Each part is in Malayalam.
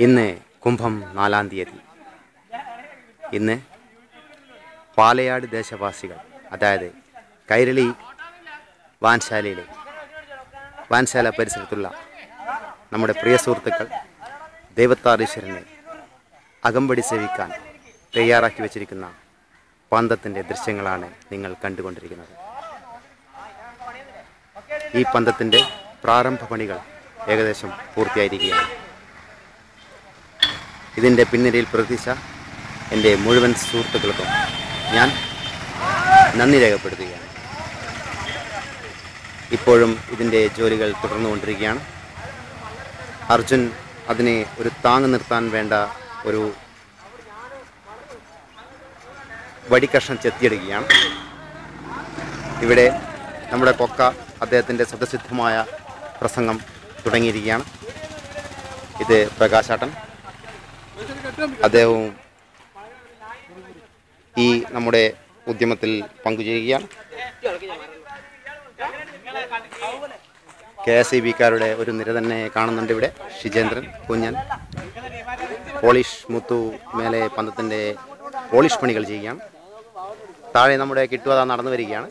ഇന്ന് കുംഭം 4-ാം തീയതി. ഇന്ന് പാലയാട് ദേശവാസികൾ, അതായത് കൈരളി വാൻശാല പരിസരത്തുള്ള നമ്മുടെ പ്രിയ സുഹൃത്തുക്കൾ ദൈവത്താരീശ്വരനെ അകമ്പടി സേവിക്കാൻ തയ്യാറാക്കി വച്ചിരിക്കുന്ന പന്തത്തിൻ്റെ ദൃശ്യങ്ങളാണ് നിങ്ങൾ കണ്ടുകൊണ്ടിരിക്കുന്നത്. ഈ പന്തത്തിൻ്റെ പ്രാരംഭ പണികൾ ഏകദേശം പൂർത്തിയായിരിക്കുകയാണ്. ഇതിൻ്റെ പിന്നിൽ പ്രവർത്തിച്ച എൻ്റെ മുഴുവൻ സുഹൃത്തുക്കൾക്കും ഞാൻ നന്ദി രേഖപ്പെടുത്തുകയാണ്. ഇപ്പോഴും ഇതിൻ്റെ ജോലികൾ തുടർന്നുകൊണ്ടിരിക്കുകയാണ്. അർജുൻ അതിനെ ഒരു താങ്ങ് നിർത്താൻ വേണ്ട ഒരു വടിക്കഷ്ണം ചെത്തിയെടുക്കുകയാണ്. ഇവിടെ നമ്മുടെ കൊക്ക അദ്ദേഹത്തിൻ്റെ സ്വതസിദ്ധമായ പ്രസംഗം തുടങ്ങിയിരിക്കുകയാണ്. ഇത് പ്രകാശാട്ടൻ, അദ്ദേഹവും ഈ നമ്മുടെ ഉദ്യമത്തിൽ പങ്കുചേരുകയാണ്. KSEBക്കാരുടെ ഒരു നിര തന്നെ കാണുന്നുണ്ട്. ഇവിടെ ഷിജേന്ദ്രൻ, കുഞ്ഞൻ, പോളിഷ് മുത്തു മേലെ പന്തത്തിൻ്റെ പോളിഷ് പണികൾ ചെയ്യുകയാണ്. താഴെ നമ്മുടെ കിട്ടുവാത നടന്നു വരികയാണ്.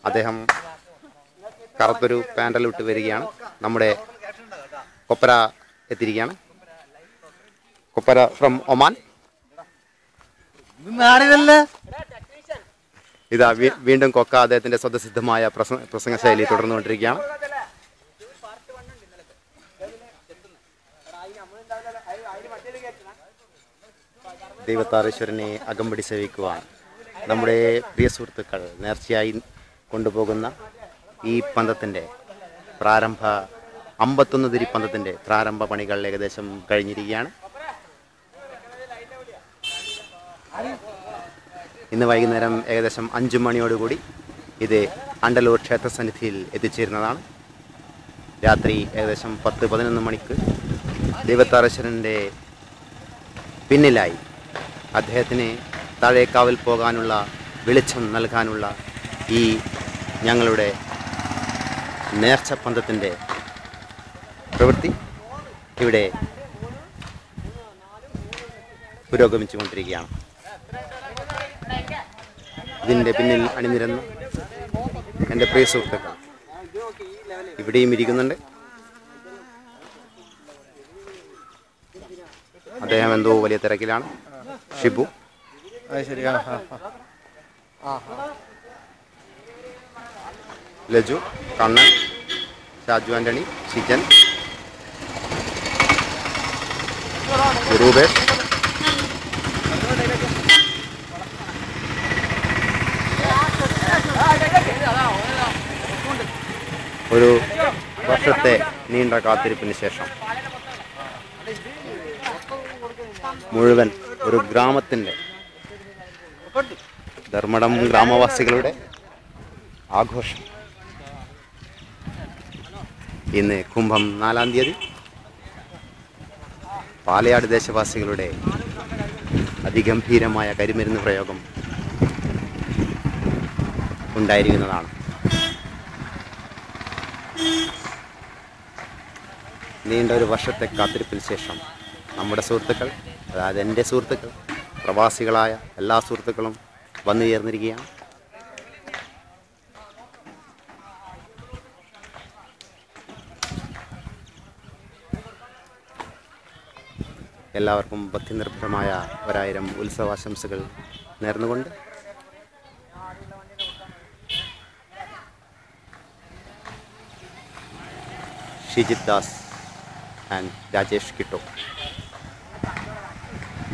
അദ്ദേഹം കറുത്തൊരു പാൻറ്റലിട്ട് വരികയാണ്. നമ്മുടെ കൊപ്പര എത്തിയിരിക്കുകയാണ്. കൊപ്പര ഫ്രം ഒമാൻ. ഇതാ വീണ്ടും കൊക്ക അദ്ദേഹത്തിൻ്റെ സ്വതസിദ്ധമായ പ്രസംഗ ശൈലി തുടർന്നുകൊണ്ടിരിക്കുകയാണ്. ദൈവത്താരീശ്വരനെ അകമ്പടി സേവിക്കുവാൻ നമ്മുടെ പ്രിയ സുഹൃത്തുക്കൾ നേർച്ചയായി കൊണ്ടുപോകുന്ന ഈ പന്തത്തിൻ്റെ 51 തിരി പന്തത്തിൻ്റെ പ്രാരംഭ പണികൾ ഏകദേശം കഴിഞ്ഞിരിക്കുകയാണ്. ഇന്ന് വൈകുന്നേരം ഏകദേശം 5 മണിയോടുകൂടി ഇത് അണ്ടലൂർ ക്ഷേത്രസന്നിധിയിൽ എത്തിച്ചേരുന്നതാണ്. രാത്രി ഏകദേശം 10-11 മണിക്ക് ദൈവത്താരീശ്വരൻ്റെ പിന്നിലായി അദ്ദേഹത്തിന് താഴേക്കാവിൽ പോകാനുള്ള വെളിച്ചം നൽകാനുള്ള ഈ ഞങ്ങളുടെ നേർച്ച പന്തത്തിൻ്റെ പ്രവൃത്തി ഇവിടെ പുരോഗമിച്ചു കൊണ്ടിരിക്കുകയാണ്. ഇതിൻ്റെ പിന്നിൽ അണിനിരന്ന എൻ്റെ പ്രിയ സുഹൃത്തുക്കൾ ഇവിടെയും ഇരിക്കുന്നുണ്ട്. അദ്ദേഹം എന്തോ വലിയ തിരക്കിലാണ്. ഷിബു, ലജു, കണ്ണൻ, ഷാജു ആൻ്റണി, ഷിജൻ, രൂപേഷ്, ഒരു വർഷത്തെ നീണ്ട കാത്തിരിപ്പിന് ശേഷം മുഴുവൻ ഒരു ഗ്രാമത്തിൻ്റെ ധർമ്മടം ഗ്രാമവാസികളുടെ ആഘോഷം. ഇന്ന് കുംഭം 4-ാം തീയതി പാലയാട് ദേശവാസികളുടെ അതിഗംഭീരമായ കരിമരുന്ന് പ്രയോഗം ഉണ്ടായിരിക്കുന്നതാണ്. നീണ്ട ഒരു വർഷത്തെ കാത്തിരിപ്പിന് ശേഷം നമ്മുടെ സുഹൃത്തുക്കൾ, അതായത് എൻ്റെ സുഹൃത്തുക്കൾ, പ്രവാസികളായ എല്ലാ സുഹൃത്തുക്കളും വന്നു ചേർന്നിരിക്കുകയാണ്. എല്ലാവർക്കും ഭക്തിനിർഭരമായ 1000 ഉത്സവാശംസകൾ നേർന്നുകൊണ്ട് ഷിജിത് ദാസ് ആൻഡ് രാജേഷ് കിട്ടോ.